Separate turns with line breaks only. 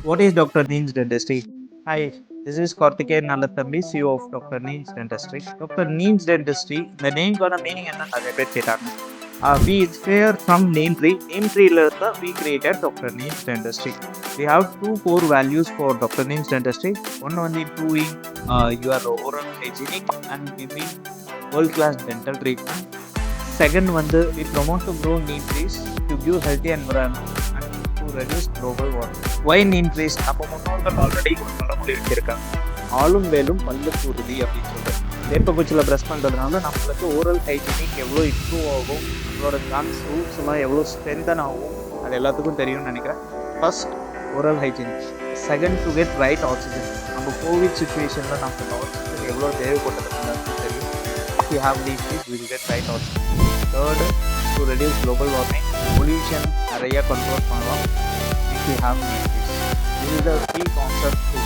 What is Dr. Neemz Dentistry? Hi, this is 𝐍𝐞𝐞𝐦 𝐓𝐫𝐞𝐞, CEO of Dr. Neemz Dentistry. Dr. Neemz Dentistry, the name gonna meaning என்ன நிறைய பேர் கேட்டாங்க. We inspire from name tree. Name tree we created Dr. Neemz Dentistry. We have two core values for Dr. Neemz Dentistry. One on improving your oral hygienic and giving world-class dental treatment. Second we promote to grow neem trees to give healthy environment and to reduce global warming. Why neem trees? நம்ம முன்னோர்கள் already ஒரு பழமொழி வச்சிருக்காங்க, ஆளும் வேலும் பல்லு கூறுதி அப்படின்னு சொல்லிட்டு. வேப்பக்குச்சியில் ப்ரெஷ் பண்ணுறதுனால நம்மளுக்கு ஓரல் ஹைஜீனிக் எவ்வளோ இம்ப்ரூவ் ஆகும், நம்மளோட கன்ஸ் ரூட்ஸ் எல்லாம் எவ்வளோ ஸ்ட்ரென்தன் ஆகும், அது எல்லாத்துக்கும் தெரியும்னு நினைக்கிறேன். First oral hygienic, second to get right oxygen. நம்ம கோவிட் சுச்சுவேஷனில் நமக்கு ஆக்சிஜன் எவ்வளோ தேவைப்பட்டது எல்லாத்துக்கும் தெரியும். If you have these trees, we will get right oxygen. Third, to reduce global warming, pollution நிறைய control பண்ணலாம் if you have these trees. This is the key concept to